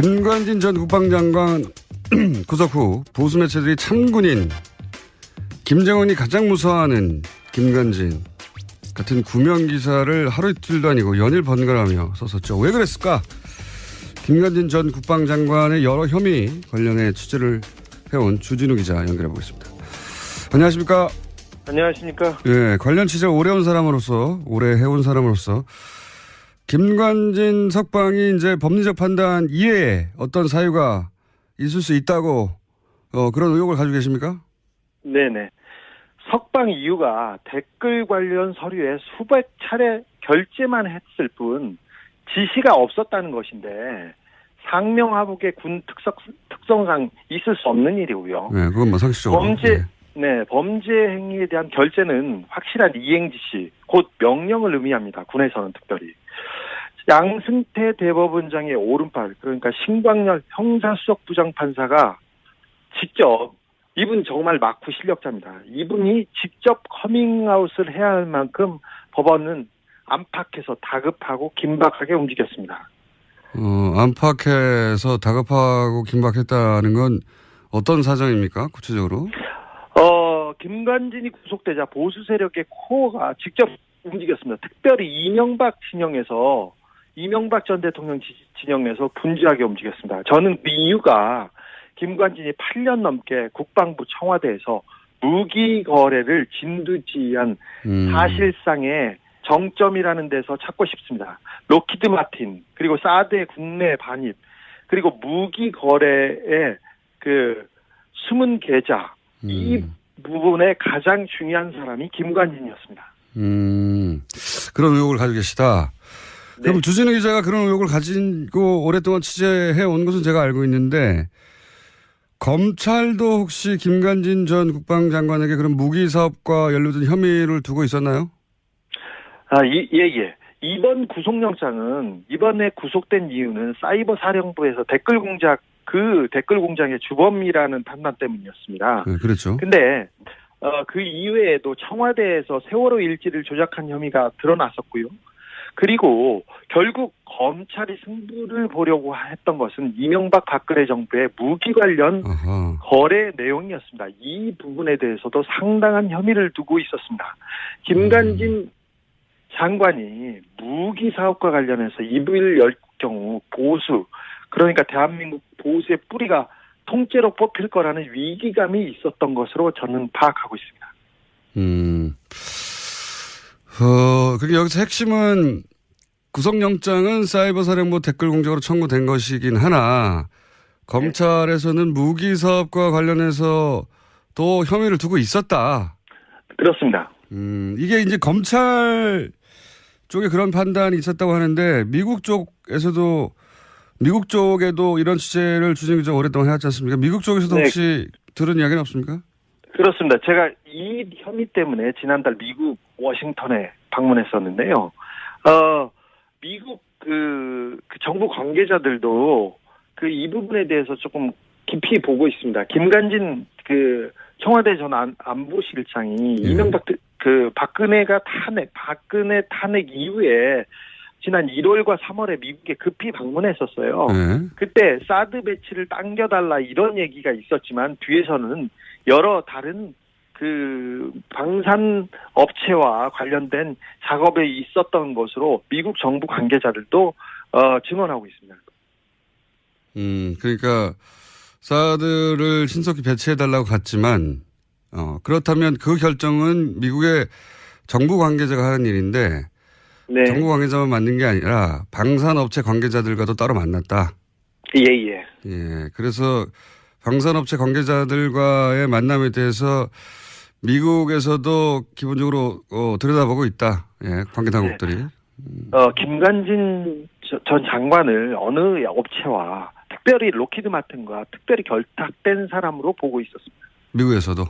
김관진 전 국방장관 구속 후 보수 매체들이 참군인 김정은이 가장 무서워하는 김관진 같은 구명 기사를 하루 이틀도 아니고 연일 번갈아가며 썼었죠. 왜 그랬을까? 김관진 전 국방장관의 여러 혐의 관련해 취재를 해온 주진우 기자 연결해 보겠습니다. 안녕하십니까? 안녕하십니까? 예, 관련 취재 오래 해온 사람으로서 김관진 석방이 이제 법리적 판단 이외에 어떤 사유가 있을 수 있다고 그런 의혹을 가지고 계십니까? 네네. 석방 이유가 댓글 관련 서류에 수백 차례 결재만 했을 뿐 지시가 없었다는 것인데 상명하복의 군 특성상 있을 수 없는 일이고요. 네, 그건 뭐 상식적으로. 범죄 행위에 대한 결재는 확실한 이행 지시, 곧 명령을 의미합니다. 군에서는 특별히. 양승태 대법원장의 오른팔, 그러니까 신광열 형사수석부장판사가 직접, 이분 정말 막후 실력자입니다. 이분이 직접 커밍아웃을 해야 할 만큼 법원은 안팎에서 다급하고 긴박하게 움직였습니다. 안팎에서 다급하고 긴박했다는 건 어떤 사정입니까? 구체적으로? 김관진이 구속되자 보수 세력의 코어가 직접 움직였습니다. 특별히 이명박 전 대통령 진영에서 분주하게 움직였습니다. 저는 그 이유가 김관진이 8년 넘게 국방부 청와대에서 무기 거래를 진두지휘한 사실상의 정점이라는 데서 찾고 싶습니다. 록히드 마틴, 그리고 사드의 국내 반입, 그리고 무기 거래의 그 숨은 계좌, 이 부분에 가장 중요한 사람이 김관진이었습니다. 그런 의혹을 가지고 계시다. 네. 그럼 주진우 기자가 그런 의혹을 가지고 오랫동안 취재해 온 것은 제가 알고 있는데 검찰도 혹시 김관진 전 국방장관에게 그런 무기 사업과 연루된 혐의를 두고 있었나요? 예. 이번 구속영장은 이번에 구속된 이유는 사이버 사령부에서 댓글 공작의 주범이라는 판단 때문이었습니다. 네, 그렇죠. 근데 그 이외에도 청와대에서 세월호 일지를 조작한 혐의가 드러났었고요. 그리고 결국 검찰이 승부를 보려고 했던 것은 이명박 박근혜 정부의 무기 관련 거래 내용이었습니다. 이 부분에 대해서도 상당한 혐의를 두고 있었습니다. 김관진 장관이 무기 사업과 관련해서 입을 열 경우 그러니까 대한민국 보수의 뿌리가 통째로 뽑힐 거라는 위기감이 있었던 것으로 저는 파악하고 있습니다. 그리고 여기서 핵심은 구속영장은 사이버 사령부 댓글 공작으로 청구된 것이긴 하나 검찰에서는 무기 사업과 관련해서 또 혐의를 두고 있었다. 그렇습니다. 이게 이제 검찰 쪽에 그런 판단이 있었다고 하는데 미국 쪽에도 이런 취재를 주진우 기자가 오랫동안 해왔지 않습니까? 미국 쪽에서도 혹시 들은 이야기는 없습니까? 그렇습니다. 제가 이 혐의 때문에 지난달 미국 워싱턴에 방문했었는데요. 미국 그 정부 관계자들도 이 부분에 대해서 조금 깊이 보고 있습니다. 김관진 청와대 전 안보실장이 이명박 박근혜 탄핵 이후에 지난 1월과 3월에 미국에 급히 방문했었어요. 그때 사드 배치를 당겨달라 이런 얘기가 있었지만 뒤에서는 여러 다른 방산 업체와 관련된 작업에 있었던 것으로 미국 정부 관계자들도 증언하고 있습니다. 그러니까 사드를 신속히 배치해달라고 갔지만 그렇다면 그 결정은 미국의 정부 관계자가 하는 일인데 네. 정부 관계자만 만난 게 아니라 방산업체 관계자들과도 따로 만났다. 예. 그래서 방산업체 관계자들과의 만남에 대해서 미국에서도 기본적으로 들여다보고 있다. 관계 당국들이. 네. 김관진 전 장관을 어느 업체와 특별히 록히드 마틴과 특별히 결탁된 사람으로 보고 있었습니다. 미국에서도.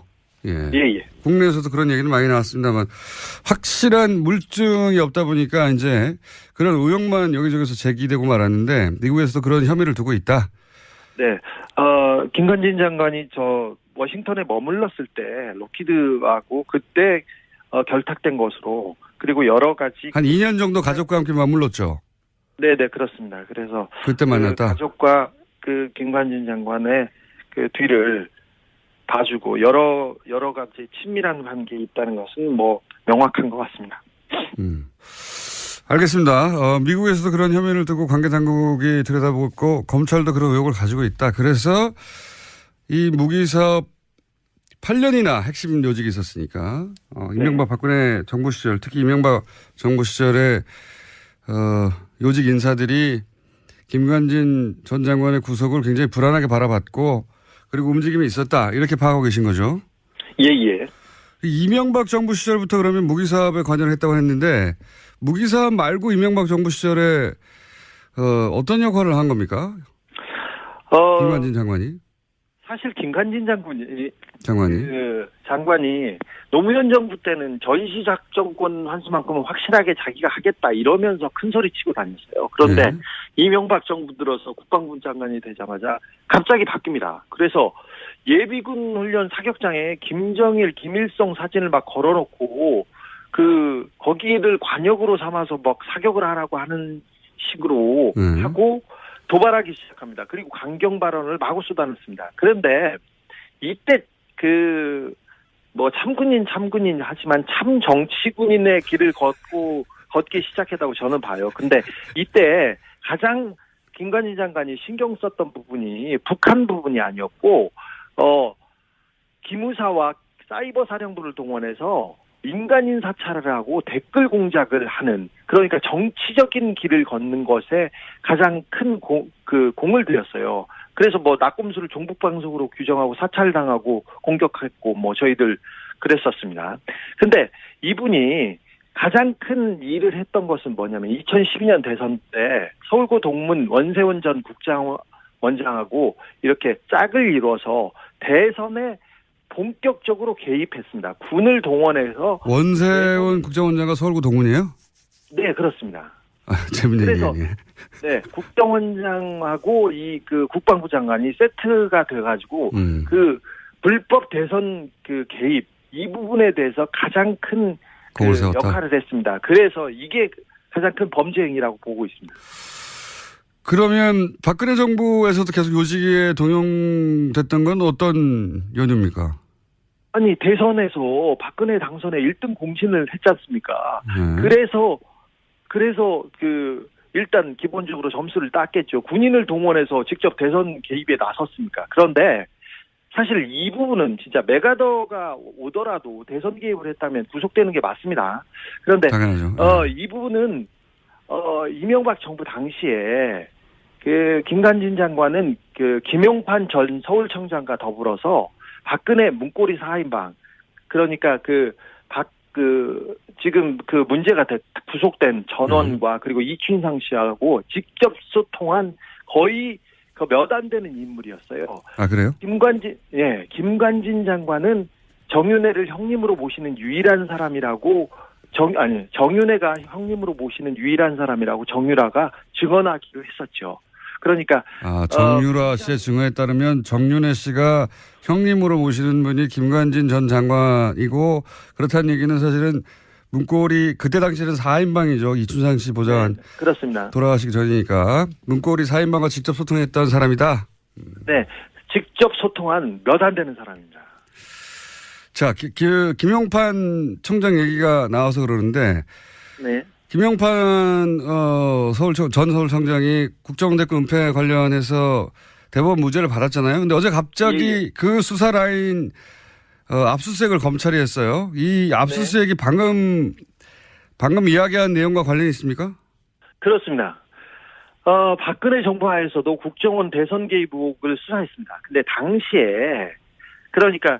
예. 국내에서도 그런 얘기는 많이 나왔습니다만 확실한 물증이 없다 보니까 이제 그런 의혹만 여기저기서 제기되고 말았는데 미국에서도 그런 혐의를 두고 있다. 네. 김관진 장관이 워싱턴에 머물렀을 때 록히드하고 그때 결탁된 것으로 그리고 여러 가지 한 2년 정도 가족과 함께 머물렀죠. 네, 그렇습니다. 그래서 그때 만났다. 가족과 그 김관진 장관의 그 뒤를 봐주고 여러 가지 친밀한 관계에 있다는 것은 뭐 명확한 것 같습니다. 알겠습니다. 미국에서도 그런 혐의를 두고 관계 당국이 들여다보고 검찰도 그런 의혹을 가지고 있다. 그래서 이 무기 사업 8년이나 핵심 요직이 있었으니까 이명박 박근혜 정부 시절 특히 이명박 정부 시절에 요직 인사들이 김관진 전 장관의 구속을 굉장히 불안하게 바라봤고 그리고 움직임이 있었다. 이렇게 파악하고 계신 거죠? 예. 이명박 정부 시절부터 그러면 무기 사업에 관여를 했다고 했는데 무기 사업 말고 이명박 정부 시절에 어떤 역할을 한 겁니까? 김관진 장관이? 사실 김관진 장관이 노무현 정부 때는 전시작전권 환수만큼은 확실하게 자기가 하겠다 이러면서 큰 소리 치고 다녔어요. 그런데 이명박 정부 들어서 국방부 장관이 되자마자 갑자기 바뀝니다. 그래서 예비군 훈련 사격장에 김정일, 김일성 사진을 막 걸어놓고 거기를 관역으로 삼아서 막 사격을 하라고 하는 식으로 하고 도발하기 시작합니다. 그리고 강경 발언을 마구 쏟아냈습니다. 그런데 이때 참군인 하지만 참 정치군인의 길을 걷기 시작했다고 저는 봐요. 근데 이때 가장 김관진 장관이 신경 썼던 부분이 북한 부분이 아니었고, 기무사와 사이버 사령부를 동원해서 민간인 사찰을 하고 댓글 공작을 하는, 그러니까 정치적인 길을 걷는 것에 가장 큰 공을 들였어요. 그래서 낙곰수를 종북방송으로 규정하고 사찰당하고 공격했고 저희들 그랬었습니다. 근데 이분이 가장 큰 일을 했던 것은 뭐냐면 2012년 대선 때 서울고 동문 원세훈 전 국정원장하고 이렇게 짝을 이뤄서 대선에 본격적으로 개입했습니다. 군을 동원해서. 원세훈 국정원장과 서울고 동문이에요? 네, 그렇습니다. 재밌는 그래서 얘기네. 네, 국정원장하고 국방부 장관이 세트가 돼가지고 불법 대선 개입 이 부분에 대해서 가장 큰 역할을 했습니다. 그래서 이게 가장 큰 범죄 행위라고 보고 있습니다. 그러면 박근혜 정부에서도 계속 요직에 동용됐던 건 어떤 연유입니까? 아니, 대선에서 박근혜 당선에 1등 공신을 했지 않습니까? 그래서 일단 기본적으로 점수를 땄겠죠. 군인을 동원해서 직접 대선 개입에 나섰습니까? 그런데 사실 이 부분은 진짜 메가더가 오더라도 대선 개입을 했다면 구속되는 게 맞습니다. 그런데 당연하죠. 이 부분은 이명박 정부 당시에 김관진 장관은 김용판 전 서울청장과 더불어서 박근혜 문고리 4인방, 그러니까 지금 문제가 구속된 전원과 그리고 이춘상 씨하고 직접 소통한 거의 몇 안 되는 인물이었어요. 아, 그래요? 김관진 장관은 정윤회를 형님으로 모시는 유일한 사람이라고 정윤회가 형님으로 모시는 유일한 사람이라고 정유라가 증언하기로 했었죠. 그러니까 정유라 씨의 증언에 따르면 정윤회 씨가 형님으로 모시는 분이 김관진 전 장관이고, 그렇다는 얘기는 사실은 문고리 그때 당시에는 4인방이죠. 이춘상 씨 보좌관. 네, 그렇습니다. 돌아가시기 전이니까 문고리 4인방과 직접 소통했던 사람이다. 네, 직접 소통한 몇 안 되는 사람입니다. 자, 김용판 청장 얘기가 나와서 그러는데, 네. 김용판 전 서울청장이 국정원대권 은폐 관련해서 대법원 무죄를 받았잖아요. 근데 어제 갑자기 그 수사 라인 압수수색을 검찰이 했어요. 이 압수수색이 방금 이야기한 내용과 관련이 있습니까? 그렇습니다. 박근혜 정부 하에서도 국정원 대선 개입 의혹을 수사했습니다. 근데 당시에 그러니까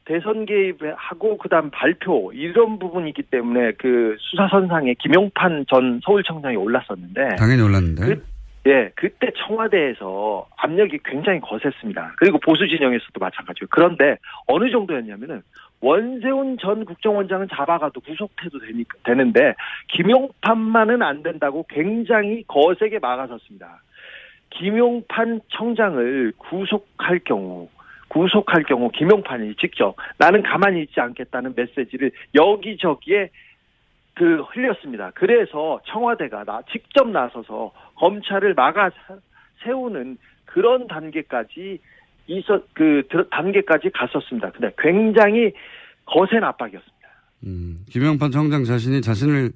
대선 개입하고 그다음 발표 이런 부분이기 때문에 수사선상에 김용판 전 서울청장이 올랐었는데, 당연히 올랐는데. 그때 청와대에서 압력이 굉장히 거셌습니다. 그리고 보수 진영에서도 마찬가지고. 그런데 어느 정도였냐면은 원세훈 전 국정원장은 잡아가도 구속해도 되는데 김용판만은 안 된다고 굉장히 거세게 막아섰습니다. 김용판 청장을 구속할 경우 김용판이 직접 나는 가만히 있지 않겠다는 메시지를 여기저기에 흘렸습니다. 그래서 청와대가 직접 나서서 검찰을 막아 세우는 그런 단계까지 단계까지 갔었습니다. 근데 굉장히 거센 압박이었습니다. 김영판 청장 자신이 자신을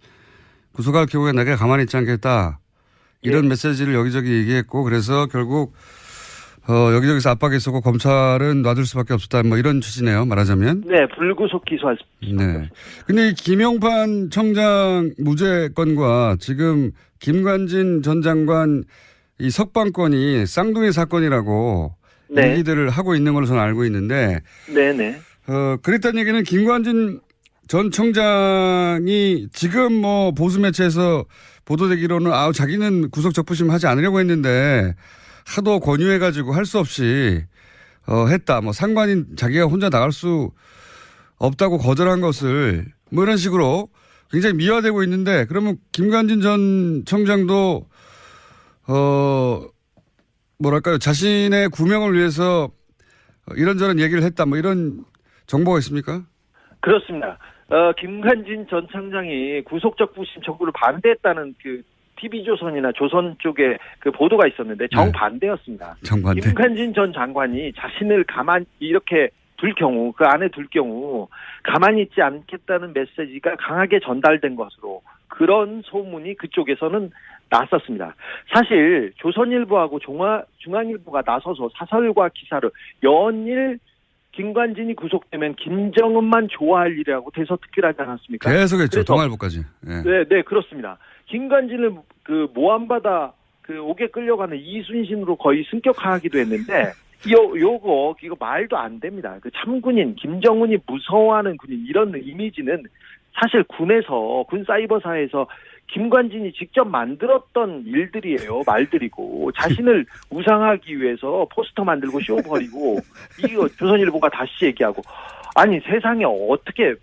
구속할 경우에 내가 가만히 있지 않겠다. 이런 메시지를 여기저기 얘기했고 그래서 결국 여기저기서 압박이 있었고 검찰은 놔둘 수밖에 없었다. 뭐 이런 취지네요. 말하자면. 네. 불구속 기소할 수 네. 근데 이 김영판 청장 무죄건과 지금 김관진 전 장관 이 석방건이 쌍둥이 사건이라고 네. 얘기들을 하고 있는 걸로 저는 알고 있는데. 네네. 그랬다는 얘기는 김관진 전 청장이 지금 뭐 보수 매체에서 보도되기로는 자기는 구속 적부심 하지 않으려고 했는데 하도 권유해가지고 할 수 없이 했다. 뭐 상관인 자기가 혼자 나갈 수 없다고 거절한 것을 뭐 이런 식으로 굉장히 미화되고 있는데 그러면 김관진 전 청장도 뭐랄까요 자신의 구명을 위해서 이런저런 얘기를 했다. 뭐 이런 정보가 있습니까? 그렇습니다. 김관진 전 청장이 구속적부심 청구를 반대했다는 그 TV조선이나 조선 쪽에 그 보도가 있었는데 정반대였습니다. 정반대. 김관진 전 장관이 자신을 가만히 이렇게 둘 경우, 그 안에 둘 경우 가만히 있지 않겠다는 메시지가 강하게 전달된 것으로 그런 소문이 그쪽에서는 났었습니다. 사실 조선일보하고 중앙일보가 나서서 사설과 기사를 연일 김관진이 구속되면 김정은만 좋아할 일이라고 대서특필하지 않았습니까? 계속했죠. 동아일보까지. 네. 네, 그렇습니다. 김관진을 그 모함받아 그 옥에 끌려가는 이순신으로 거의 승격하기도 했는데 이거 말도 안 됩니다. 그 참군인 김정은이 무서워하는 군인 이런 이미지는 사실 군 사이버사에서 김관진이 직접 만들었던 일들이에요. 말들이고 자신을 우상하기 위해서 포스터 만들고 쇼 벌이고 이거 조선일보가 다시 얘기하고 아니 세상에 어떻게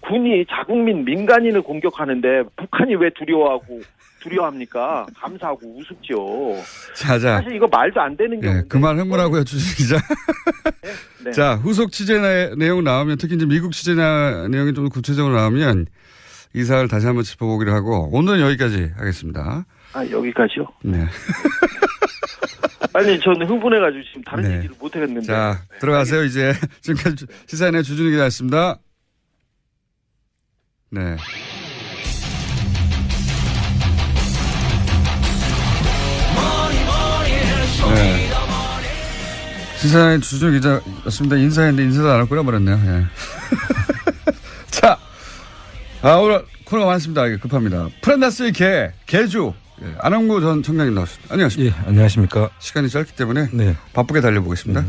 군이 자국민 민간인을 공격하는데 북한이 왜 두려워합니까? 감사하고 우습죠. 자. 사실 이거 말도 안 되는 경우인데. 그만 흥분하고요, 주진 기자. 네. 자, 후속 취재 내용 나오면 특히 이제 미국 취재 내용이 좀 구체적으로 나오면 이 사안을 다시 한번 짚어보기로 하고 오늘은 여기까지 하겠습니다. 여기까지요? 네. 아니 저는 흥분해가지고 지금 다른 얘기를 못 하겠는데. 자, 들어가세요 이제. 지금까지 시사인의 주준희 기자였습니다. 네. 네. 시사인의 주준희 기자였습니다. 인사했는데 인사도 안 할 거라 버렸네요. 예. 자, 오늘 코너가 많습니다. 급합니다. 프란다스의 개주. 예, 안홍구 전 청장님 나왔습니다. 안녕하십니까. 예, 안녕하십니까. 시간이 짧기 때문에 네. 바쁘게 달려보겠습니다.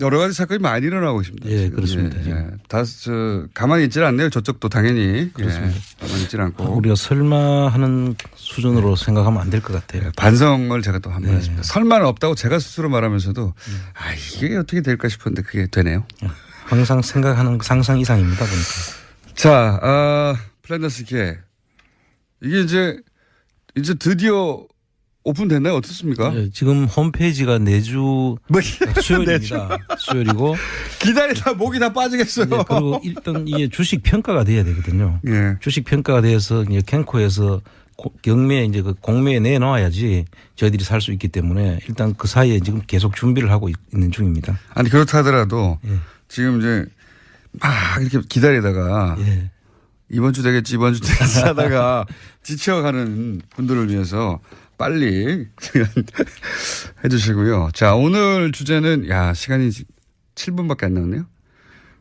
여러 가지 사건이 많이 일어나고 있습니다. 예, 지금. 그렇습니다. 가만히 있질 않네요. 저쪽도 당연히. 그렇습니다. 가만히 있질 않고. 우리가 설마 하는 수준으로 생각하면 안 될 것 같아요. 반성을 제가 또 한번 했습니다. 설마는 없다고 제가 스스로 말하면서도 이게 어떻게 될까 싶었는데 그게 되네요. 항상 생각하는 상상 이상입니다. 보니까. 자, 플랜더스 개. 이게 이제 드디어 오픈됐나요? 어떻습니까? 예, 지금 홈페이지가 내주 수요일입니다. 수요일이고. 기다리다 목이 다 빠지겠어요. 예, 그리고 일단 이게 주식 평가가 돼야 되거든요. 예. 주식 평가가 돼서 이제 캔코에서 경매에 이제 그 공매에 내놓아야지 저희들이 살 수 있기 때문에 일단 그 사이에 지금 계속 준비를 하고 있는 중입니다. 아니 그렇다 하더라도 예. 지금 이제 막 이렇게 기다리다가 예. 이번 주 되겠지 하다가 지쳐가는 분들을 위해서 빨리 해 주시고요. 자, 오늘 주제는 시간이 7분밖에 안 남았네요.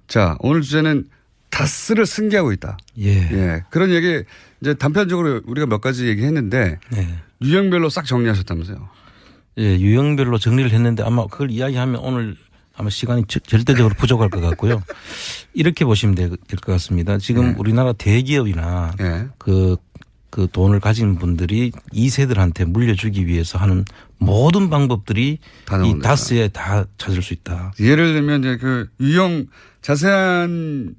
자, 오늘 주제는 다스를 승계하고 있다. 예. 그런 얘기 이제 단편적으로 우리가 몇 가지 얘기했는데 유형별로 싹 정리하셨다면서요. 예, 유형별로 정리를 했는데 아마 그걸 이야기하면 오늘 아마 시간이 절대적으로 부족할 것 같고요. 이렇게 보시면 될 것 같습니다. 지금 우리나라 대기업이나 그 돈을 가진 분들이 2세들한테 물려주기 위해서 하는 모든 방법들이 이 다스에 다 찾을 수 있다. 예를 들면 이제 그 유형 자세한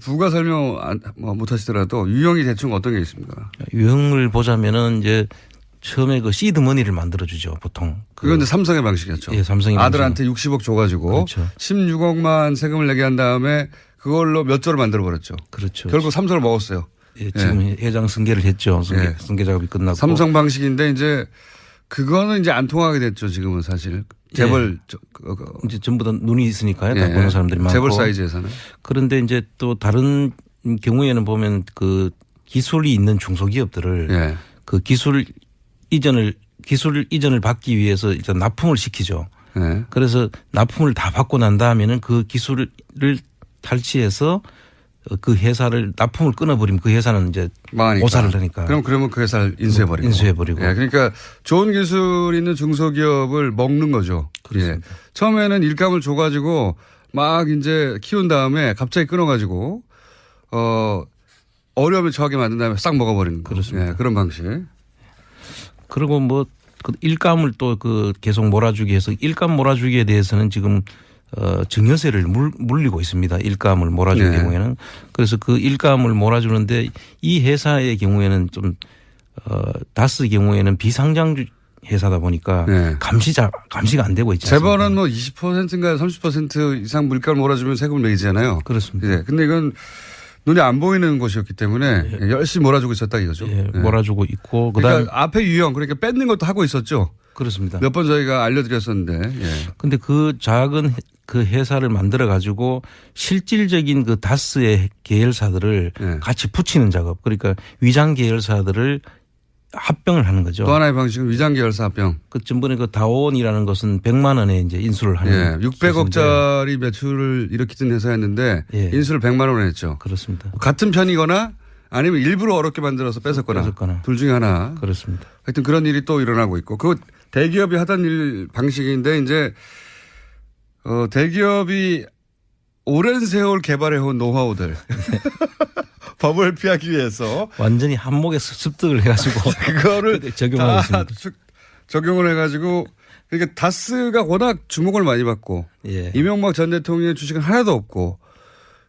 부가 설명 못 하시더라도 유형이 대충 어떤 게 있습니까? 유형을 보자면은 이제 처음에 그 시드 머니를 만들어주죠, 보통. 그건 이제 삼성의 방식이었죠. 예, 삼성의 아들한테 60억 줘가지고 그렇죠. 16억만 세금을 내게 한 다음에 그걸로 몇 조를 만들어버렸죠. 그렇죠. 결국 삼성을 먹었어요. 예, 지금 회장 승계를 했죠. 승계 작업이 끝났고. 삼성 방식인데 이제 그거는 이제 안 통하게 됐죠. 지금은 사실. 재벌. 이제 전부 다 눈이 있으니까요. 다 보는 사람들이 많고. 재벌 사이즈에서는. 그런데 이제 또 다른 경우에는 보면 그 기술이 있는 중소기업들을 그 기술 이전을 받기 위해서 일단 납품을 시키죠. 그래서 납품을 다 받고 난 다음에는 그 기술을 탈취해서 그 회사를 납품을 끊어버리면 그 회사는 이제 망하니까. 오사를 하니까. 그러면 그 회사를 인수해버리고. 그러니까 좋은 기술 있는 중소기업을 먹는 거죠. 그렇습니다. 처음에는 일감을 줘가지고 막 이제 키운 다음에 갑자기 끊어가지고 어려움에 처하게 만든 다음에 싹 먹어버리는 거. 그렇습니다. 그런 방식. 그리고 뭐 그 일감을 또 그 계속 몰아주기 해서 일감 몰아주기에 대해서는 지금 증여세를 물리고 있습니다. 일감을 몰아주는 경우에는. 그래서 그 일감을 몰아주는데 이 회사의 경우에는 좀 다스 경우에는 비상장 회사다 보니까 감시가 안 되고 있지 않습니까? 재벌은 뭐 20%인가 30% 이상 물가를 몰아주면 세금을 매기잖아요. 그렇습니다. 근데 이건 눈에 안 보이는 것이었기 때문에 열심히 몰아주고 있었다 이거죠. 몰아주고 있고. 그러니까 앞에 유형 그러니까 뺏는 것도 하고 있었죠. 그렇습니다. 몇 번 저희가 알려드렸었는데. 그런데 그 작은 그 회사를 만들어 가지고 실질적인 그 다스의 계열사들을 같이 붙이는 작업. 그러니까 위장 계열사들을 합병을 하는 거죠. 또 하나의 방식은 위장 계열사 합병. 그 전번에 그 다온이라는 것은 100만 원에 이제 인수를 하는. 600억짜리 매출을 일으키던 회사였는데 인수를 100만 원에 했죠. 그렇습니다. 같은 편이거나 아니면 일부러 어렵게 만들어서 뺏었거나. 둘 중에 하나. 그렇습니다. 하여튼 그런 일이 또 일어나고 있고. 그 대기업이 하던 일 방식인데 이제 대기업이 오랜 세월 개발해온 노하우들. 법을 피하기 위해서. 완전히 한목에 습득을 해가지고. 그거를 적용하고 있습니다. 적용을 해가지고. 그러니까 다스가 워낙 주목을 많이 받고. 이명박 전 대통령의 주식은 하나도 없고.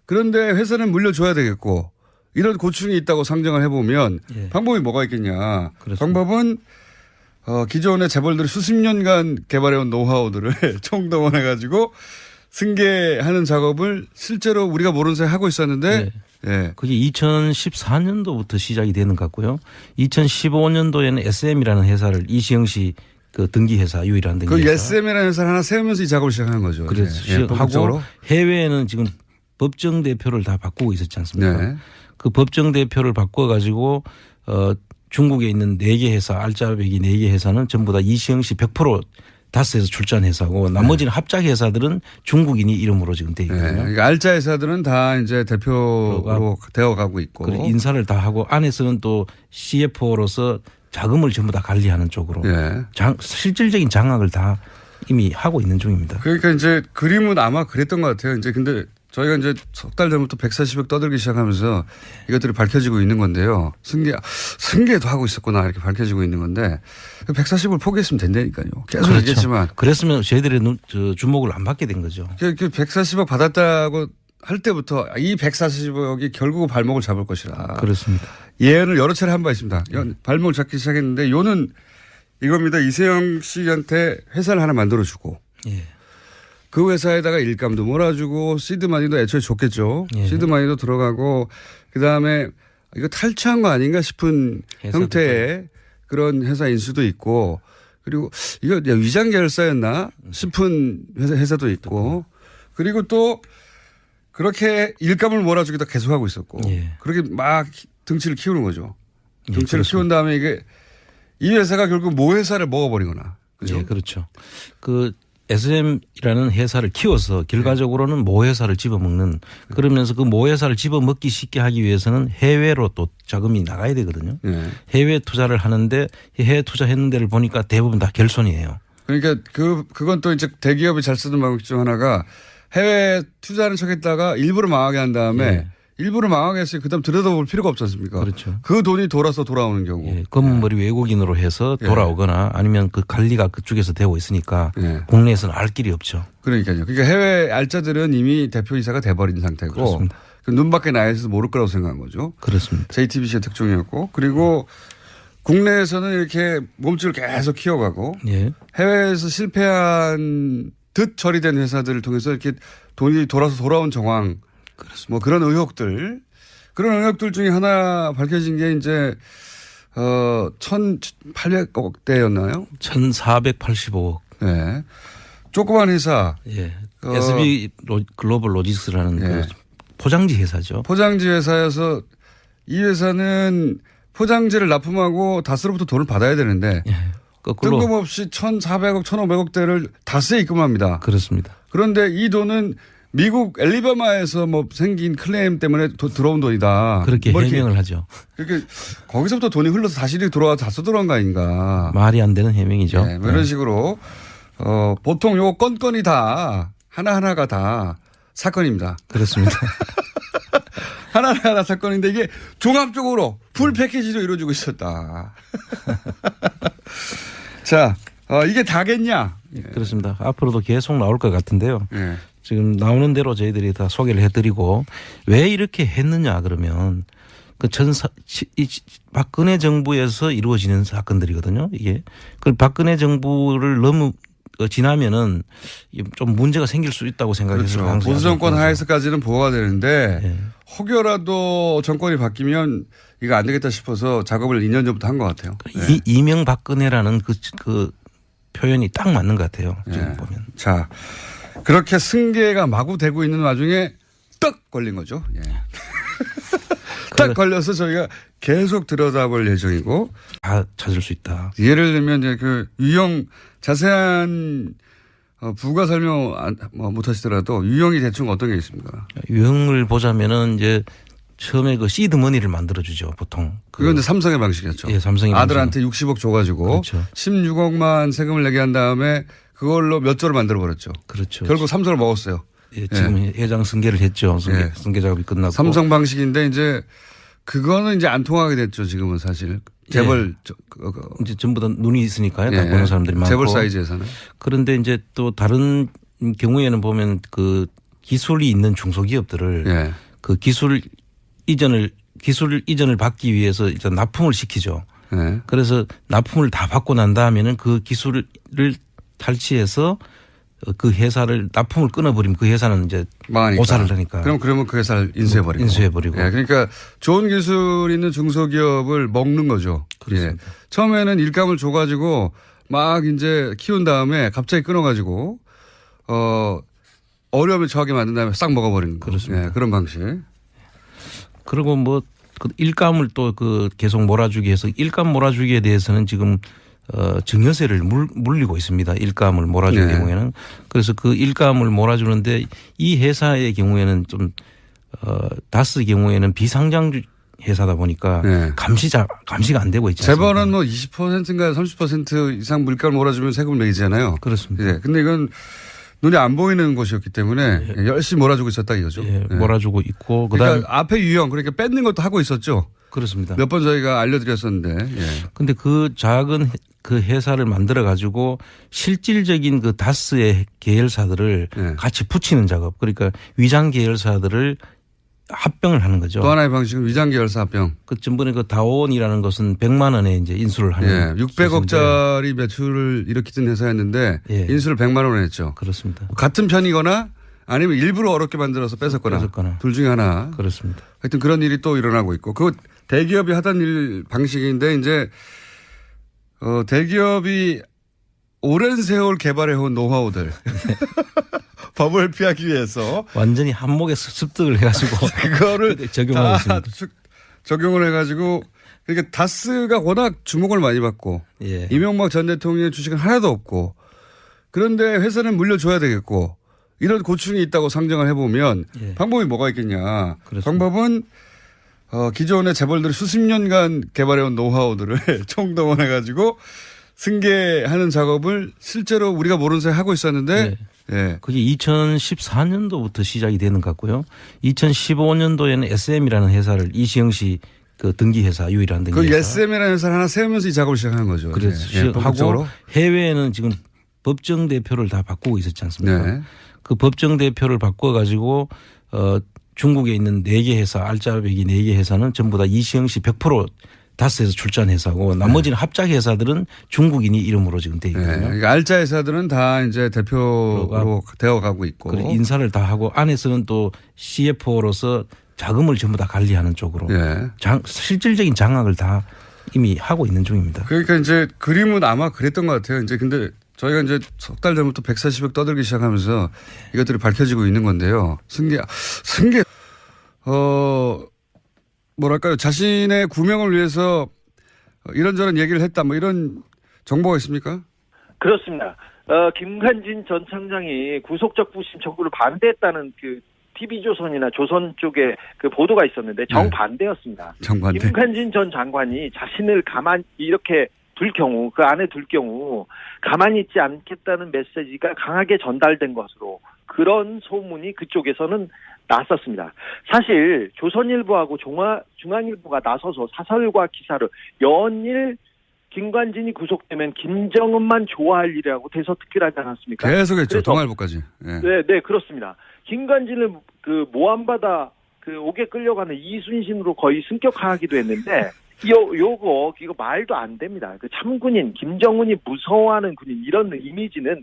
그런데 회사는 물려줘야 되겠고. 이런 고충이 있다고 상정을 해보면 방법이 뭐가 있겠냐. 그렇습니다. 방법은 기존의 재벌들이 수십 년간 개발해온 노하우들을 총동원해가지고 승계하는 작업을 실제로 우리가 모르는 사이에 하고 있었는데 그게 2014년도부터 시작이 되는 것 같고요. 2015년도에는 SM이라는 회사를 이시영 씨 그 등기회사 유일한 등기회사. 그 SM이라는 회사를 하나 세우면서 이 작업을 시작하는 거죠. 그래서 하고 해외에는 지금 법정 대표를 다 바꾸고 있었지 않습니까? 그 법정 대표를 바꿔가지고 중국에 있는 4개 회사 알짜배기 4개 회사는 전부 다 이시영 씨 100% 다스에서 출자한 회사고 나머지는 합작 회사들은 중국인이 이름으로 지금 돼 있거든요. 그러니까 알짜 회사들은 다 이제 대표로 되어가고 있고. 인사를 다 하고 안에서는 또 CFO로서 자금을 전부 다 관리하는 쪽으로 실질적인 장악을 다 이미 하고 있는 중입니다. 그러니까 이제 그림은 아마 그랬던 것 같아요. 이제 근데 저희가 이제 석 달 전부터 140억 떠들기 시작하면서 이것들이 밝혀지고 있는 건데요. 승계도 하고 있었구나 이렇게 밝혀지고 있는 건데 140을 포기했으면 된다니까요. 계속 얘기했지만. 그랬으면 저희들의 주목을 안 받게 된 거죠. 140억 받았다고 할 때부터 이 140억이 결국 발목을 잡을 것이라. 그렇습니다. 예언을 여러 차례 한 바 있습니다. 발목을 잡기 시작했는데 요는 이겁니다. 이세영 씨한테 회사를 하나 만들어주고. 그 회사에다가 일감도 몰아주고 시드마니도 애초에 줬겠죠. 시드마니도 들어가고 그다음에 이거 탈취한 거 아닌가 싶은 형태의 그런 회사 인수도 있고 그리고 이거 위장 계열사였나 싶은 회사도 있고 그리고 또 그렇게 일감을 몰아주기도 계속하고 있었고 그렇게 막 등치를 키우는 거죠. 등치를 키운 다음에 이게 이 회사가 결국 모 회사를 먹어버리거나. 그렇죠? 그렇죠. 그 SM이라는 회사를 키워서 결과적으로는 모 회사를 집어먹는 그러면서 그 모 회사를 집어먹기 쉽게 하기 위해서는 해외로 또 자금이 나가야 되거든요. 해외 투자를 하는데 해외 투자했는 데를 보니까 대부분 다 결손이에요. 그러니까 그건 또 이제 대기업이 잘 쓰는 방법 중 하나가 해외 투자하는 척 했다가 일부러 망하게 한 다음에 일부러 망하게 했으니 그다음 들여다볼 필요가 없지 않습니까? 그렇죠. 그 돈이 돌아오는 경우. 검은 머리 외국인으로 해서 돌아오거나 아니면 그 관리가 그쪽에서 되고 있으니까 국내에서는 알 길이 없죠. 그러니까요. 그러니까 해외 알짜들은 이미 대표이사가 돼버린 상태고 그렇습니다. 눈 밖에 나야 있어서 모를 거라고 생각한 거죠. 그렇습니다. JTBC의 특종이었고 그리고 국내에서는 이렇게 몸집을 계속 키워가고 해외에서 실패한 듯 처리된 회사들을 통해서 이렇게 돈이 돌아온 정황 뭐 그런 의혹들 그런 영역들 중에 하나 밝혀진 게 이제 1,800억대였나요? 1,485억. 네. 조그만 회사. 예. SB 글로벌 로지스라는 예. 그 포장지 회사죠. 포장지 회사여서 이 회사는 포장지를 납품하고 다스로부터 돈을 받아야 되는데 예. 거꾸로. 뜬금없이 1,400억, 1,500억대를 다스에 입금합니다. 그렇습니다. 그런데 이 돈은 미국 엘리바마에서 뭐 생긴 클레임 때문에 들어온 돈이다. 그렇게 뭐 해명을 하죠. 그렇게 거기서부터 돈이 흘러서 다시 돌아와서 다 써들어간 거 아닌가. 말이 안 되는 해명이죠. 네, 뭐 이런 식으로 보통 요 건건이 다 하나하나가 다 사건입니다. 그렇습니다. 하나하나 사건인데 이게 종합적으로 풀 패키지로 이루어지고 있었다. 자, 이게 다겠냐? 그렇습니다. 앞으로도 계속 나올 것 같은데요. 예. 지금 나오는 대로 저희들이 다 소개를 해드리고 왜 이렇게 했느냐 그러면 박근혜 정부에서 이루어지는 사건들이거든요. 이게 그 박근혜 정부를 너무 지나면은 좀 문제가 생길 수 있다고 생각해서 그렇죠. 보수 정권 하에서까지는 보호가 되는데 네. 혹여라도 정권이 바뀌면 이거 안 되겠다 싶어서 작업을 2년 전부터 한 것 같아요. 네. 이명박근혜라는 그 표현이 딱 맞는 것 같아요. 지금 네. 보면. 자, 그렇게 승계가 마구 되고 있는 와중에 떡 걸린 거죠. 예. 딱 걸려서 저희가 계속 들여다볼 예정이고 다 찾을 수 있다. 예를 들면 이제 그 유형 자세한 부가 설명 못 하시더라도 유형이 대충 어떤 게 있습니까? 유형을 보자면은 이제 처음에 그 시드 머니를 만들어주죠, 보통. 그건 이제 삼성의 방식이었죠. 예, 삼성의 아들한테 60억 줘가지고 그렇죠. 16억만 세금을 내게 한 다음에 그걸로 몇 조를 만들어버렸죠. 그렇죠. 결국 삼성을 먹었어요. 예, 지금 회장 승계를 했죠. 승계 작업이 끝났고. 삼성 방식인데 이제 그거는 이제 안 통하게 됐죠. 지금은 사실. 재벌. 이제 전부 다 눈이 있으니까요. 다 보는 사람들이 많고. 재벌 사이즈에서는. 그런데 이제 또 다른 경우에는 보면 그 기술이 있는 중소기업들을 그 기술 이전을 받기 위해서 일단 납품을 시키죠. 그래서 납품을 다 받고 난 다음에는 그 기술을 탈취해서 그 회사를 납품을 끊어버리면 그 회사는 이제 망하니까. 오사를 하니까. 그러면 그 회사를 인수해버리고. 인수해버리고. 예, 그러니까 좋은 기술 있는 중소기업을 먹는 거죠. 그렇습니다. 예. 처음에는 일감을 줘가지고 막 이제 키운 다음에 갑자기 끊어가지고 어려움에 처하게 만든 다음에 싹 먹어버리는 거. 그렇습니다. 예, 그런 방식. 그리고 뭐 그 일감을 또 그 계속 몰아주기 해서 일감 몰아주기에 대해서는 지금 증여세를 물리고 있습니다. 일감을 몰아주는 경우에는. 그래서 그 일감을 몰아주는데 이 회사의 경우에는 좀 다스 경우에는 비상장 회사다 보니까 감시가 안 되고 있지 않습니까? 재벌은 뭐 20%인가 30% 이상 물가를 몰아주면 세금을 매기잖아요. 그렇습니다. 예. 근데 이건 눈에 안 보이는 곳이었기 때문에 열심히 몰아주고 있었다 이거죠. 예, 몰아주고 있고 그러니까 앞에 유형 그러니까 뺏는 것도 하고 있었죠. 그렇습니다. 몇 번 저희가 알려드렸었는데. 그런데 그 작은 그 회사를 만들어 가지고 실질적인 그 다스의 계열사들을 같이 붙이는 작업. 그러니까 위장 계열사들을 합병을 하는 거죠. 또 하나의 방식은 위장 계열사 합병. 그 전번에 그 다온이라는 것은 100만 원에 이제 인수를 하는. 600억짜리 매출을 일으키던 회사였는데 인수를 100만 원에 했죠. 그렇습니다. 같은 편이거나 아니면 일부러 어렵게 만들어서 뺏었거나. 둘 중에 하나. 그렇습니다. 하여튼 그런 일이 또 일어나고 있고 그 대기업이 하던 일 방식인데 이제 대기업이 오랜 세월 개발해온 노하우들. 법을 피하기 위해서. 완전히 한목에 습득을 해가지고. 그거를 적용하고 있습니다. 적용을 해가지고 그러니까 다스가 워낙 주목을 많이 받고 이명박 전 대통령의 주식은 하나도 없고 그런데 회사는 물려줘야 되겠고 이런 고충이 있다고 상정을 해보면 방법이 뭐가 있겠냐. 그렇습니다. 방법은 기존의 재벌들이 수십 년간 개발해온 노하우들을 총동원해가지고 승계하는 작업을 실제로 우리가 모르는 사이에 하고 있었는데 그게 2014년도부터 시작이 되는 것 같고요. 2015년도에는 SM이라는 회사를 이시영 씨 그 등기회사 유일한 등기회사. 그 SM이라는 회사를 하나 세우면서 이 작업을 시작하는 거죠. 그렇죠. 하고 해외에는 지금 법정 대표를 다 바꾸고 있었지 않습니까? 그 법정 대표를 바꿔가지고 중국에 있는 4개 회사 알짜배기 4개 회사는 전부 다 이시영 씨 100% 다스에서 출자한 회사고 나머지는 합작 회사들은 중국인이 이름으로 지금 돼 있거든요. 그러니까 알짜 회사들은 다 이제 대표로 되어가고 있고. 인사를 다 하고 안에서는 또 CFO로서 자금을 전부 다 관리하는 쪽으로 예. 실질적인 장악을 다 이미 하고 있는 중입니다. 그러니까 이제 그림은 아마 그랬던 것 같아요. 이제 근데 저희가 이제 석 달 전부터 140억 떠들기 시작하면서 이것들이 밝혀지고 있는 건데요. 승계, 뭐랄까요. 자신의 구명을 위해서 이런저런 얘기를 했다 뭐 이런 정보가 있습니까? 그렇습니다. 김관진 전 청장이 구속적 부심 청구를 반대했다는 그 TV조선이나 조선 쪽에 그 보도가 있었는데 정반대였습니다. 정반대. 김관진 전 장관이 자신을 가만히 이렇게 둘 경우, 그 안에 둘 경우 가만히 있지 않겠다는 메시지가 강하게 전달된 것으로 그런 소문이 그쪽에서는 났었습니다. 사실 조선일보하고 중앙일보가 나서서 사설과 기사를 연일 김관진이 구속되면 김정은만 좋아할 일이라고 대서특필 하지 않았습니까? 계속했죠. 동아일보까지. 예. 네, 그렇습니다. 김관진을 그 모함받아 그 옥에 끌려가는 이순신으로 거의 승격하기도 했는데 이거 말도 안 됩니다. 그 참군인 김정은이 무서워하는 군인 이런 이미지는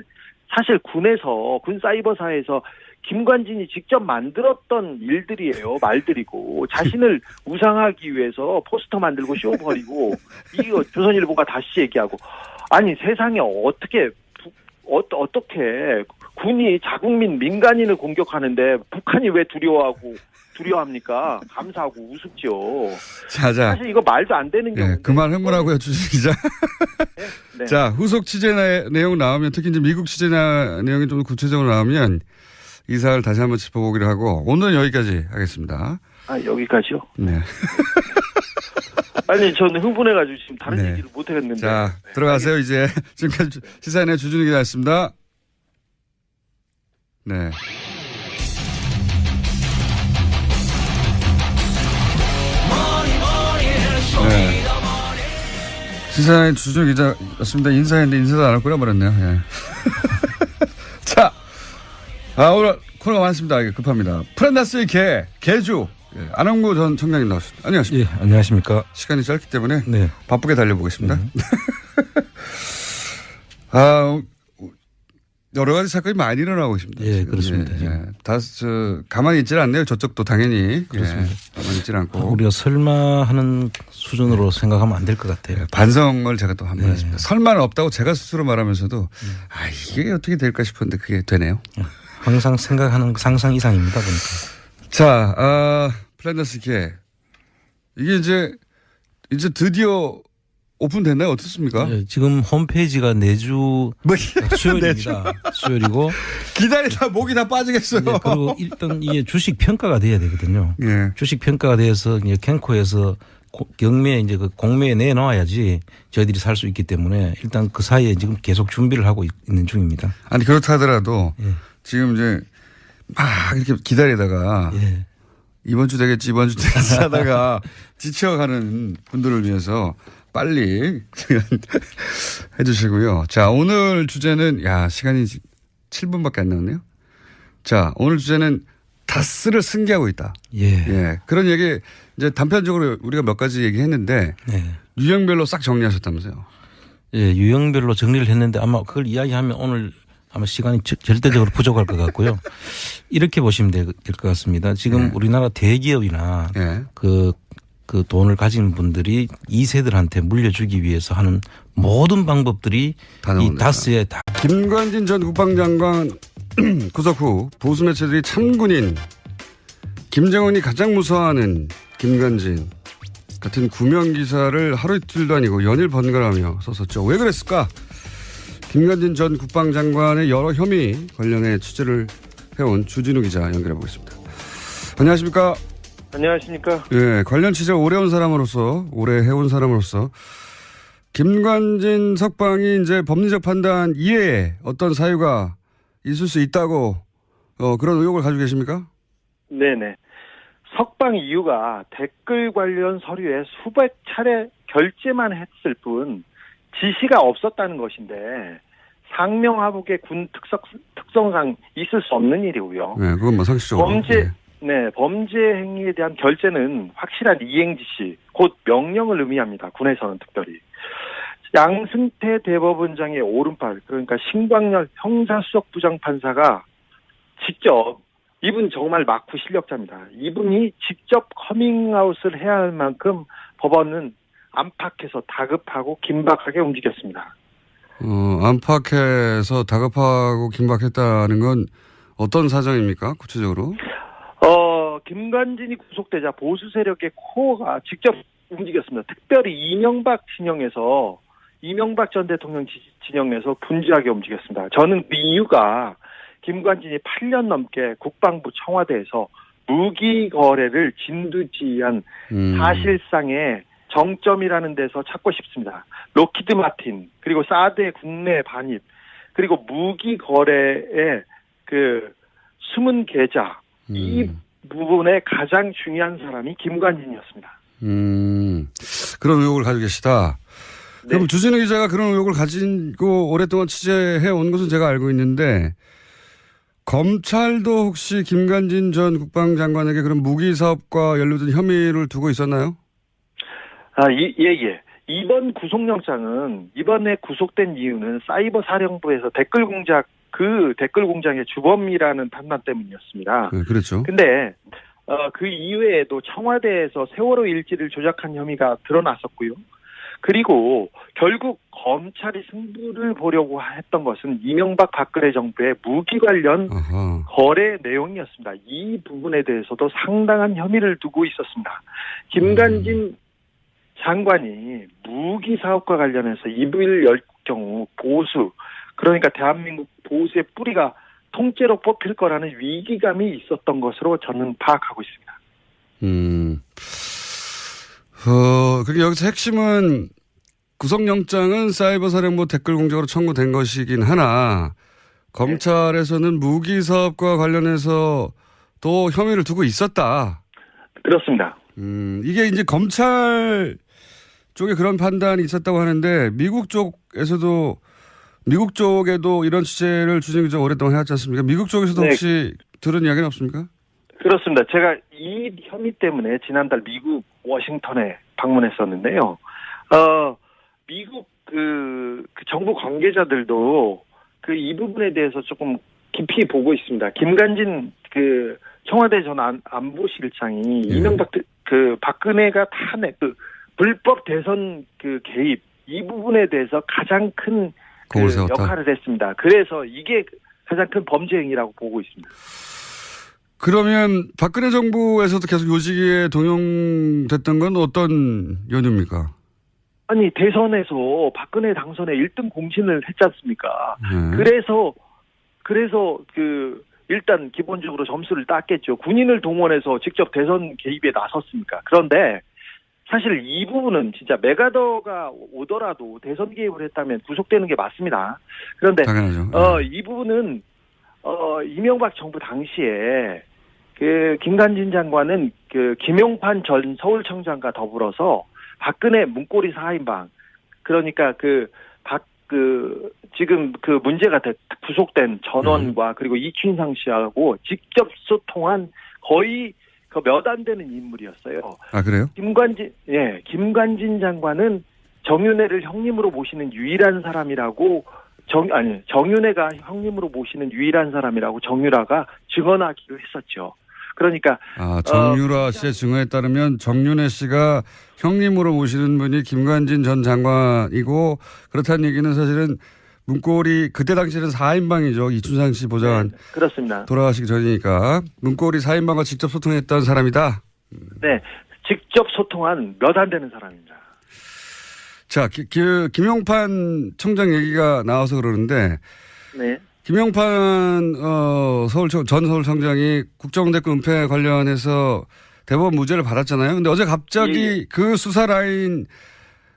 사실 군에서 군 사이버사에서 김관진이 직접 만들었던 일들이에요. 말들이고 자신을 우상하기 위해서 포스터 만들고 쇼 벌이고 이거 조선일보가 다시 얘기하고 아니 세상에 어떻게 군이 자국민 민간인을 공격하는데 북한이 왜 두려워합니까? 감사하고 우습죠. 자. 사실 이거 말도 안 되는 경우. 네, 그만 흥분하고요, 주진 기자. 네. 자, 후속 취재 내용 나오면 특히 이제 미국 취재 내용이 좀 구체적으로 나오면 이 사안을 다시 한번 짚어보기로 하고 오늘은 여기까지 하겠습니다. 여기까지요? 네. 아니 저는 흥분해가지고 지금 다른 네. 얘기를 못하겠는데. 자, 들어가세요. 이제 지금까지 시사인의 주준희 기자였습니다. 네. 네. 시사인 주준희 기자였습니다. 인사했는데 인사도 안 할 거라 말했네요. 예. 자, 오늘 코너가 많습니다. 이게 급합니다. 프란다스의 개주. 예, 안홍구 전 청장님 나왔습니다. 안녕하십니까. 예, 안녕하십니까. 시간이 짧기 때문에 네. 바쁘게 달려보겠습니다. 여러 가지 사건이 많이 일어나고 있습니다. 예, 지금. 그렇습니다. 예. 가만히 있질 않네요. 저쪽도 당연히. 그렇습니다. 예, 가만히 있질 않고. 우리가 설마 하는 수준으로 생각하면 안 될 것 같아요. 반성을 제가 또 한번 네. 했습니다. 설마는 없다고 제가 스스로 말하면서도 이게 어떻게 될까 싶었는데 그게 되네요. 항상 생각하는 상상 이상입니다. 보니까. 자, 플랜더스 개. 이게 이제 드디어 오픈됐나요? 어떻습니까? 예, 지금 홈페이지가 내주 수요일입니다. 수요일이고 기다리다 목이 다 빠지겠어요. 네, 그리고 일단 이게 주식 평가가 돼야 되거든요. 예. 주식 평가가 돼서 이제 캔코에서 경매에 이제 그 공매에 내놓아야지 저희들이 살 수 있기 때문에 일단 그 사이에 지금 계속 준비를 하고 있는 중입니다. 아니 그렇다 하더라도 예. 지금 이제 막 이렇게 기다리다가 예. 이번 주 되겠지 하다가 지쳐가는 분들을 위해서 빨리 해 주시고요. 자, 오늘 주제는 시간이 7분밖에 안 남았네요. 자, 오늘 주제는 다스를 승계하고 있다. 예. 그런 얘기 이제 단편적으로 우리가 몇 가지 얘기했는데 네. 유형별로 싹 정리하셨다면서요. 예, 유형별로 정리를 했는데 아마 그걸 이야기하면 오늘 아마 시간이 절대적으로 부족할 것 같고요. 이렇게 보시면 될 것 같습니다. 지금 우리나라 대기업이나 그 돈을 가진 분들이 2세들한테 물려주기 위해서 하는 모든 방법들이 이 다스에 다. 김관진 전 국방장관 구속 후 보수 매체들이 참군인 김정은이 가장 무서워하는 김관진 같은 구명 기사를 하루 이틀도 아니고 연일 번갈아가며 썼었죠. 왜 그랬을까? 김관진 전 국방장관의 여러 혐의 관련해 취재를 해온 주진우 기자 연결해 보겠습니다. 안녕하십니까? 안녕하십니까? 예, 관련 취재 오래 해온 사람으로서 김관진 석방이 이제 법리적 판단 이외에 어떤 사유가 있을 수 있다고 그런 의혹을 가지고 계십니까? 네네. 석방 이유가 댓글 관련 서류에 수백 차례 결제만 했을 뿐 지시가 없었다는 것인데 상명하복의 군 특성상 있을 수 없는 일이고요. 네, 그건 뭐 상식적으로. 범죄 행위에 대한 결제는 확실한 이행 지시, 곧 명령을 의미합니다. 군에서는 특별히. 양승태 대법원장의 오른팔, 그러니까 신광열 형사수석부장판사가 직접 이분 정말 막후 실력자입니다. 이분이 직접 커밍아웃을 해야 할 만큼 법원은 안팎에서 다급하고 긴박하게 움직였습니다. 안팎에서 다급하고 긴박했다는 건 어떤 사정입니까? 구체적으로? 김관진이 구속되자 보수 세력의 코어가 직접 움직였습니다. 특별히 이명박 전 대통령 진영에서 분주하게 움직였습니다. 저는 그 이유가 김관진이 8년 넘게 국방부 청와대에서 무기 거래를 진두지휘한 사실상의 정점이라는 데서 찾고 싶습니다. 록히드 마틴, 그리고 사드의 국내 반입, 그리고 무기 거래의 그 숨은 계좌, 이 부분에 가장 중요한 사람이 김관진이었습니다. 그런 의혹을 가지고 계시다. 네. 그럼 주진우 기자가 그런 의혹을 가지고 오랫동안 취재해 온 것은 제가 알고 있는데, 검찰도 혹시 김관진 전 국방장관에게 그런 무기 사업과 연루된 혐의를 두고 있었나요? 예. 이번 구속영장은 이번에 구속된 이유는 사이버 사령부에서 댓글 공작의 주범이라는 판단 때문이었습니다. 네, 그렇죠. 근데 그 이외에도 청와대에서 세월호 일지를 조작한 혐의가 드러났었고요. 그리고 결국 검찰이 승부를 보려고 했던 것은 이명박 박근혜 정부의 무기 관련 거래 내용이었습니다. 이 부분에 대해서도 상당한 혐의를 두고 있었습니다. 김관진 장관이 무기 사업과 관련해서 입을 열 경우 그러니까 대한민국 보수의 뿌리가 통째로 뽑힐 거라는 위기감이 있었던 것으로 저는 파악하고 있습니다. 그리고 여기서 핵심은 구속영장은 사이버 사령부 댓글 공작으로 청구된 것이긴 하나, 검찰에서는 무기 사업과 관련해서 또 혐의를 두고 있었다. 그렇습니다. 이게 이제 검찰 쪽에 그런 판단이 있었다고 하는데, 미국 쪽에도 이런 취재를 주진우 기자가 오랫동안 해왔지 않습니까? 미국 쪽에서도 혹시 들은 이야기는 없습니까? 그렇습니다. 제가 이 혐의 때문에 지난달 미국 워싱턴에 방문했었는데요. 미국 그 정부 관계자들도 이 부분에 대해서 조금 깊이 보고 있습니다. 김관진 청와대 전 안보실장이 이명박 박근혜가 탄핵 불법 대선 개입 이 부분에 대해서 가장 큰 역할을 했습니다. 그래서 이게 가장 큰 범죄 행위라고 보고 있습니다. 그러면 박근혜 정부에서도 계속 요직에 동용됐던 건 어떤 연유입니까? 아니, 대선에서 박근혜 당선에 1등 공신을 했지 않습니까? 그래서 일단 기본적으로 점수를 땄겠죠. 군인을 동원해서 직접 대선 개입에 나섰습니까? 그런데 사실 이 부분은 진짜 메가더가 오더라도 대선 개입을 했다면 구속되는 게 맞습니다. 그런데 당연하죠. 이 부분은 이명박 정부 당시에 김관진 장관은 김용판 전 서울청장과 더불어서 박근혜 문고리 4인방, 그러니까 지금 문제가 구속된 전원과 그리고 이춘상 씨하고 직접 소통한 거의 몇 안 되는 인물이었어요. 아, 그래요? 김관진 장관은 정윤회를 형님으로 모시는 유일한 사람이라고 정윤회가 형님으로 모시는 유일한 사람이라고 정유라가 증언하기로 했었죠. 그러니까 정유라 씨의 증언에 따르면 정윤회 씨가 형님으로 모시는 분이 김관진 전 장관이고, 그렇다는 얘기는 사실은 문고리 그때 당시에는 4인방이죠. 이춘상 씨 보좌관. 네, 그렇습니다. 돌아가시기 전이니까 문고리 4인방과 직접 소통했던 사람이다. 네, 직접 소통한 몇 안 되는 사람입니다. 자, 김용판 청장 얘기가 나와서 그러는데, 네. 김용판 전 서울청장이 국정원대권 은폐 관련해서 대법원 무죄를 받았잖아요. 근데 어제 갑자기 그 수사 라인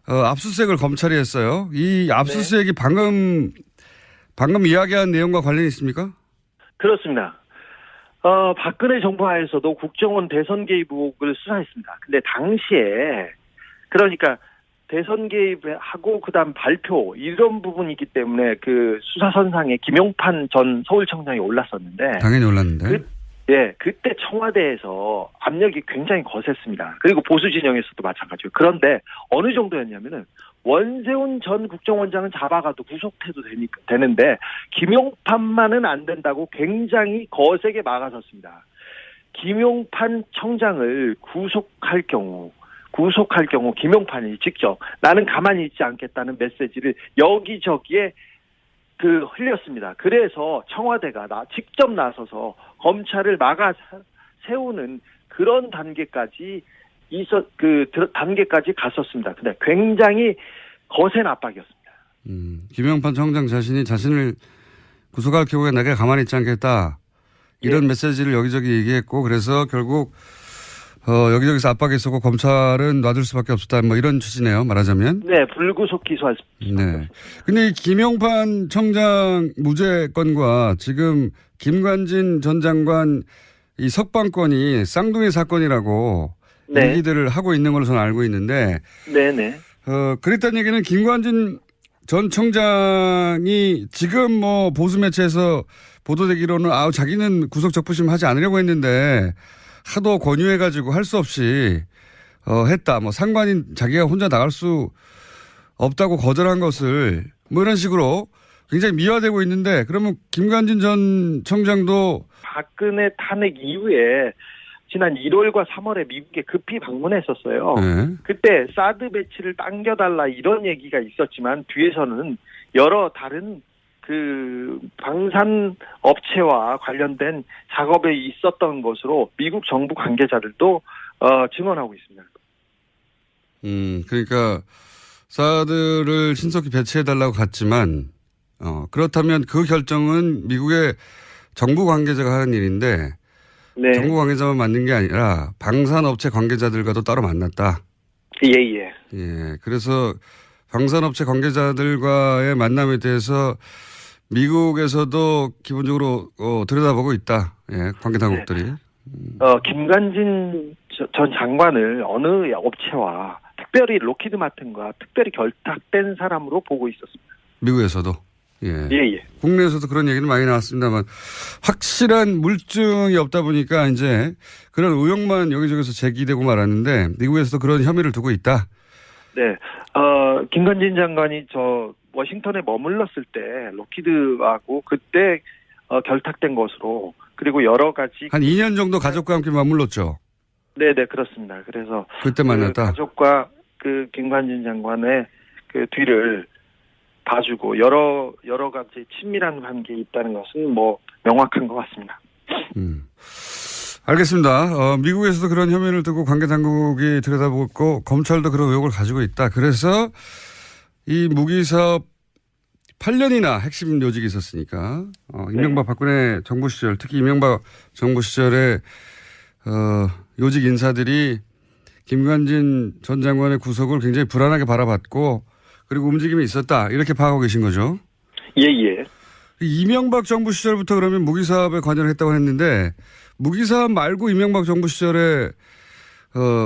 압수수색을 검찰이 했어요. 이 압수수색이 방금 이야기한 내용과 관련이 있습니까? 그렇습니다. 박근혜 정부 하에서도 국정원 대선 개입 의혹을 수사했습니다. 근데 당시에 그러니까 대선 개입하고 그다음 발표 이런 부분이 있기 때문에 수사선상에 김용판 전 서울청장이 올랐었는데, 당연히 올랐는데. 그때 청와대에서 압력이 굉장히 거셌습니다. 그리고 보수 진영에서도 마찬가지고. 그런데 어느 정도였냐면은 원세훈 전 국정원장은 잡아가도 구속해도 되는데 김용판만은 안 된다고 굉장히 거세게 막아섰습니다. 김용판 청장을 구속할 경우 김용판이 직접 나는 가만히 있지 않겠다는 메시지를 여기저기에 흘렸습니다. 그래서 청와대가 직접 나서서 검찰을 막아 세우는 그런 단계까지 단계까지 갔었습니다. 근데 굉장히 거센 압박이었습니다. 김용판 청장 자신을 구속할 경우에 내가 가만히 있지 않겠다. 이런 메시지를 여기저기 얘기했고 그래서 결국 여기저기서 압박이 있었고 검찰은 놔둘 수밖에 없었다. 뭐 이런 취지네요. 말하자면. 네. 불구속 기소할 수밖에 없었습니다. 네. 근데 이 김용판 청장 무죄 건과 지금 김관진 전 장관 이 석방건이 쌍둥이 사건이라고 네. 얘기들을 하고 있는 걸로 저는 알고 있는데. 네네. 그랬다는 얘기는 김관진 전 청장이 지금 뭐 보수 매체에서 보도되기로는 자기는 구속 적부심 하지 않으려고 했는데 하도 권유해가지고 할 수 없이 했다. 뭐 상관인 자기가 혼자 나갈 수 없다고 거절한 것을 뭐 이런 식으로 굉장히 미화되고 있는데 그러면 김관진 전 청장도 박근혜 탄핵 이후에 지난 1월과 3월에 미국에 급히 방문했었어요. 네. 그때 사드 배치를 당겨달라 이런 얘기가 있었지만 뒤에서는 여러 다른 방산 업체와 관련된 작업에 있었던 것으로 미국 정부 관계자들도 증언하고 있습니다. 그러니까 사드를 신속히 배치해달라고 갔지만 그렇다면 그 결정은 미국의 정부 관계자가 하는 일인데 네. 정부 관계자만 만난 게 아니라 방산업체 관계자들과도 따로 만났다. 예. 예. 그래서 방산업체 관계자들과의 만남에 대해서 미국에서도 기본적으로 들여다보고 있다. 예, 관계 당국들이. 네. 김관진 전 장관을 어느 업체와 특별히 로키드 마틴과 특별히 결탁된 사람으로 보고 있었습니다. 미국에서도. 예. 예. 국내에서도 그런 얘기는 많이 나왔습니다만 확실한 물증이 없다 보니까 이제 그런 의혹만 여기저기서 제기되고 말았는데 미국에서도 그런 혐의를 두고 있다. 네. 김관진 장관이 워싱턴에 머물렀을 때 로키드하고 그때 결탁된 것으로 그리고 여러 가지 한 2년 정도 가족과 함께 머물렀죠. 네, 그렇습니다. 그래서 그때 만났다. 가족과 김관진 장관의 뒤를 봐주고 여러 가지 친밀한 관계에 있다는 것은 뭐 명확한 것 같습니다. 알겠습니다. 미국에서도 그런 혐의를 두고 관계 당국이 들여다보고 검찰도 그런 의혹을 가지고 있다. 그래서 이 무기 사업 8년이나 핵심 요직이 있었으니까 이명박 박근혜 정부 시절 특히 이명박 정부 시절에 요직 인사들이 김관진 전 장관의 구속을 굉장히 불안하게 바라봤고 그리고 움직임이 있었다. 이렇게 파악하고 계신 거죠? 예. 이명박 정부 시절부터 그러면 무기 사업에 관여를 했다고 했는데 무기 사업 말고 이명박 정부 시절에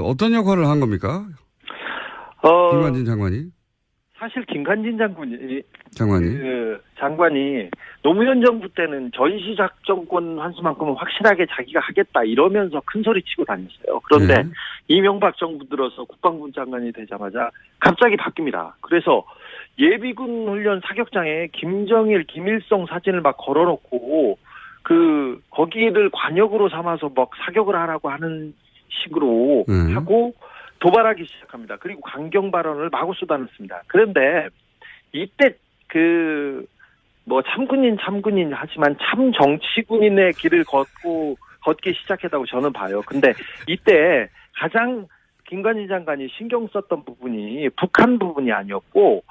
어떤 역할을 한 겁니까? 김관진 장관이? 사실 김관진 장관이 노무현 정부 때는 전시작전권 환수만큼은 확실하게 자기가 하겠다 이러면서 큰 소리 치고 다녔어요. 그런데 네. 이명박 정부 들어서 국방부 장관이 되자마자 갑자기 바뀝니다. 그래서 예비군 훈련 사격장에 김정일, 김일성 사진을 막 걸어놓고 거기를 관역으로 삼아서 막 사격을 하라고 하는 식으로 하고 도발하기 시작합니다. 그리고 강경 발언을 마구 쏟아냈습니다. 그런데 이때 참군인 하지만 참 정치군인의 길을 걷기 시작했다고 저는 봐요. 근데 이때 가장 김관진 장관이 신경 썼던 부분이 북한 부분이 아니었고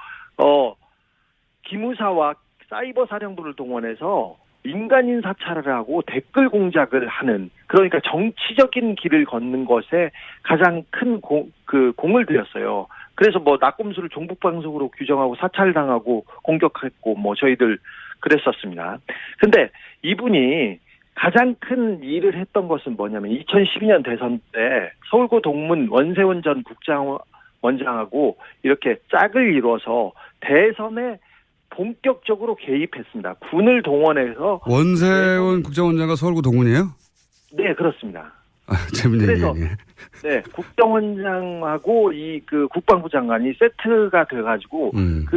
기무사와 사이버 사령부를 동원해서 민간인 사찰을 하고 댓글 공작을 하는 그러니까 정치적인 길을 걷는 것에 가장 큰 공을 들였어요. 그래서 낙곰수를 종북방송으로 규정하고 사찰당하고 공격했고 저희들 그랬었습니다. 근데 이분이 가장 큰 일을 했던 것은 뭐냐면 2012년 대선 때 서울고 동문 원세훈 전 국정원장하고 이렇게 짝을 이뤄서 대선에 본격적으로 개입했습니다. 군을 동원해서. 원세훈 국정원장과 서울고 동문이에요? 네, 그렇습니다. 재밌는 그래서 얘기네. 네, 국정원장하고 이 그 국방부 장관이 세트가 돼가지고 그